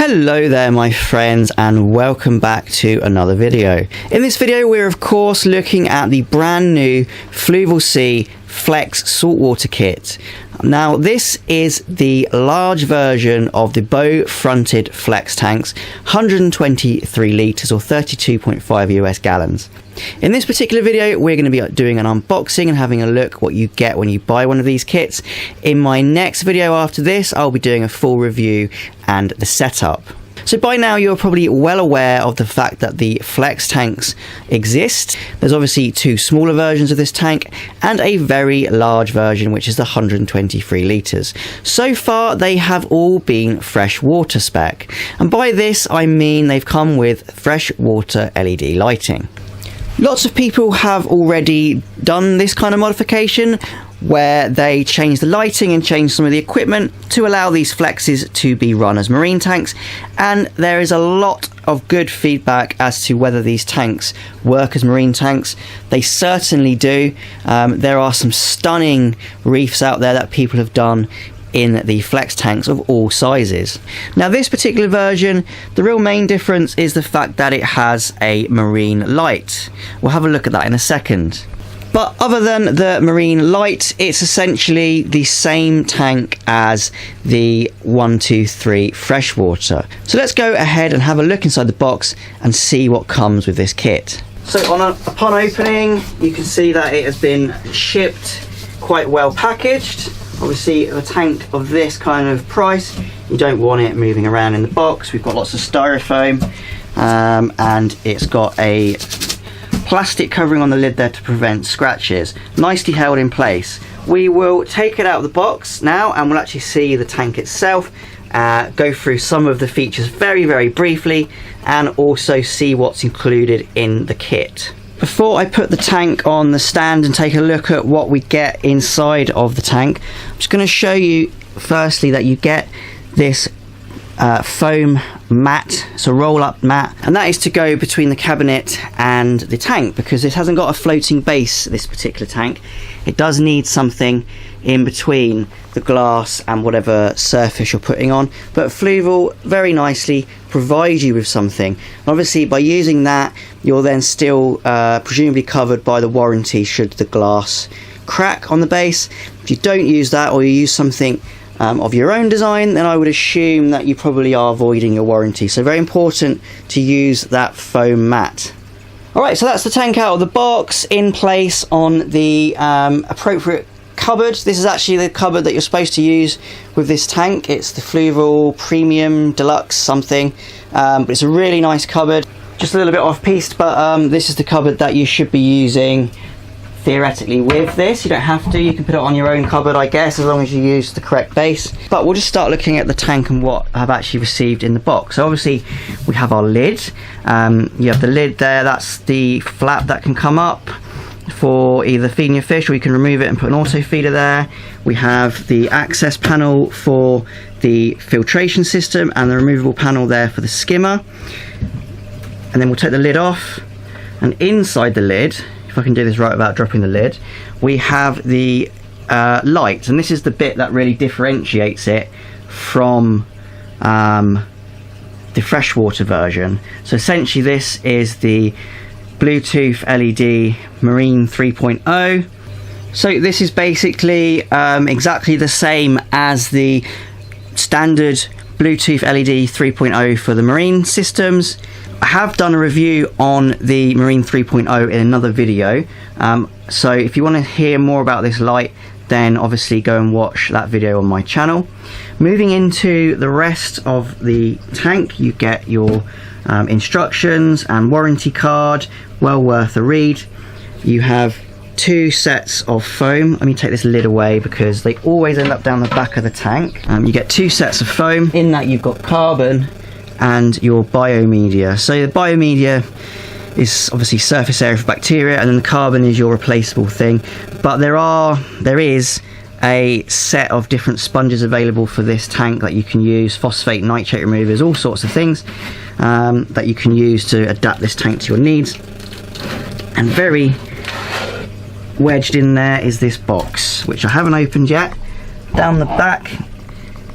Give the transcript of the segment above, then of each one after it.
Hello there my friends, and welcome back to another video. In this video we're of course looking at the brand new Fluval Sea Flex saltwater kit. Now this is the large version of the bow fronted flex tanks, 123 litres or 32.5 US gallons. In this particular video we're going to be doing an unboxing and having a look what you get when you buy one of these kits. In my next video after this I'll be doing a full review and the setup. So by now you're probably well aware of the fact that the flex tanks exist. There's obviously two smaller versions of this tank and a very large version which is the 123 litres. So far they have all been freshwater spec, and by this I mean they've come with freshwater LED lighting. Lots of people have already done this kind of modification where they change the lighting and change some of the equipment to allow these flexes to be run as marine tanks, and there is a lot of good feedback as to whether these tanks work as marine tanks. They certainly do. There are some stunning reefs out there that people have done in the flex tanks of all sizes. Now this particular version, the real main difference is the fact that it has a marine light. We'll have a look at that in a second. But other than the marine light, it's essentially the same tank as the 123 freshwater. So let's go ahead and have a look inside the box and see what comes with this kit. So upon opening, you can see that it has been shipped quite well packaged. Obviously a tank of this kind of price, you don't want it moving around in the box. We've got lots of styrofoam and it's got a plastic covering on the lid there to prevent scratches, nicely held in place. We will take it out of the box now and we'll actually see the tank itself, go through some of the features very briefly, and also see what's included in the kit. Before I put the tank on the stand and take a look at what we get inside of the tank, I'm just going to show you firstly that you get this foam mat, so roll up mat, and that is to go between the cabinet and the tank because it hasn't got a floating base, this particular tank. It does need something in between the glass and whatever surface you're putting on, but Fluval very nicely provides you with something. Obviously by using that you're then still presumably covered by the warranty should the glass crack on the base. If you don't use that or you use something of your own design, then I would assume that you probably are voiding your warranty, so very important to use that foam mat. Alright, so that's the tank out of the box, in place on the appropriate cupboard. This is actually the cupboard that you're supposed to use with this tank. It's the Fluval Premium Deluxe something, but it's a really nice cupboard. Just a little bit off piste, but this is the cupboard that you should be using theoretically with this. You don't have to, you can put it on your own cupboard I guess, as long as you use the correct base. But we'll just start looking at the tank and what I've actually received in the box. So obviously we have our lid. You have the lid there, that's the flap that can come up for either feeding your fish, or you can remove it and put an auto feeder there. We have the access panel for the filtration system and the removable panel there for the skimmer. And then we'll take the lid off, and inside the lid, if I can do this right without dropping the lid, we have the light, and this is the bit that really differentiates it from the freshwater version. So essentially this is the Bluetooth LED Marine 3.0. so this is basically exactly the same as the standard Bluetooth LED 3.0 for the marine systems. I have done a review on the Marine 3.0 in another video, so if you want to hear more about this light, then obviously go and watch that video on my channel. Moving into the rest of the tank, you get your instructions and warranty card, well worth a read. You have two sets of foam. Let me take this lid away because they always end up down the back of the tank. You get two sets of foam. In that you've got carbon and your biomedia. So the biomedia is obviously surface area for bacteria, and then the carbon is your replaceable thing. But there is a set of different sponges available for this tank that you can use, phosphate, nitrate removers, all sorts of things that you can use to adapt this tank to your needs. And very wedged in there is this box, which I haven't opened yet. Down the back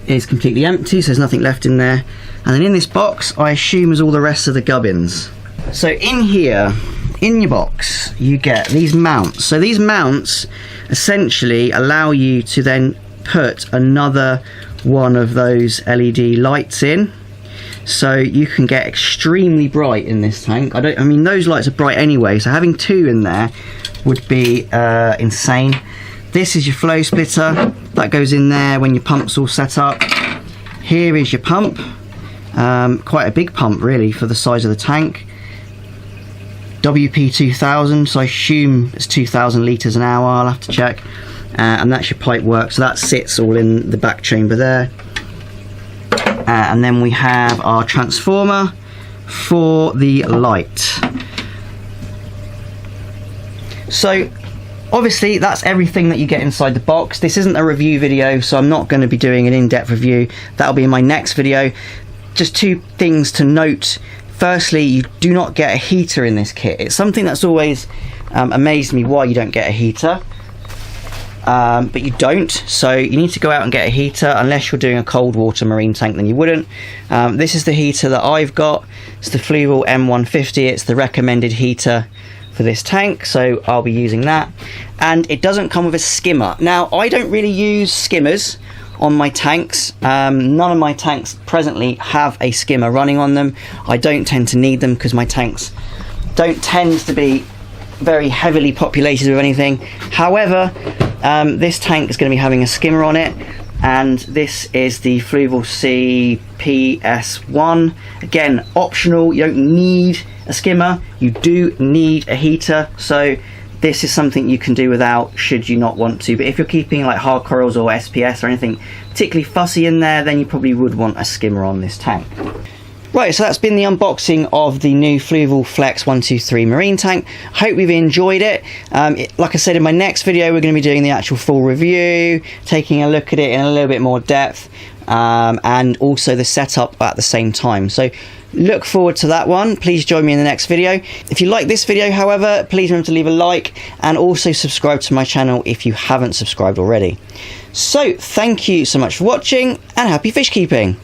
is completely empty, so there's nothing left in there. And then in this box, I assume is all the rest of the gubbins. So in here, in your box, you get these mounts. So these mounts essentially allow you to then put another one of those LED lights in. So you can get extremely bright in this tank. I mean, those lights are bright anyway, so having two in there would be insane. This is your flow splitter that goes in there when your pump's all set up. Here is your pump, quite a big pump really for the size of the tank. WP 2000, so I assume it's 2000 litres an hour, I'll have to check. And that's your pipe work, so that sits all in the back chamber there. And then we have our transformer for the light. So obviously that's everything that you get inside the box. This isn't a review video, so I'm not going to be doing an in-depth review. That'll be in my next video. Just two things to note. Firstly, you do not get a heater in this kit. It's something that's always amazed me why you don't get a heater. But you don't, so you need to go out and get a heater. Unless you're doing a cold water marine tank, then you wouldn't. This is the heater that I've got. It's the Fluval M150. It's the recommended heater for this tank, so I'll be using that. And it doesn't come with a skimmer. Now, I don't really use skimmers on my tanks. None of my tanks presently have a skimmer running on them. I don't tend to need them because my tanks don't tend to be very heavily populated with anything. However, this tank is going to be having a skimmer on it, and this is the Fluval C PS1. Again, optional. You don't need a skimmer. You do need a heater, so this is something you can do without should you not want to. But if you're keeping like hard corals or SPS or anything particularly fussy in there, then you probably would want a skimmer on this tank. Right, so that's been the unboxing of the new Fluval Flex 123 marine tank. Hope you've enjoyed it. Like I said, in my next video we're going to be doing the actual full review, taking a look at it in a little bit more depth, and also the setup at the same time. So look forward to that one. Please join me in the next video. If you like this video, however, please remember to leave a like and also subscribe to my channel if you haven't subscribed already. So thank you so much for watching, and happy fish keeping.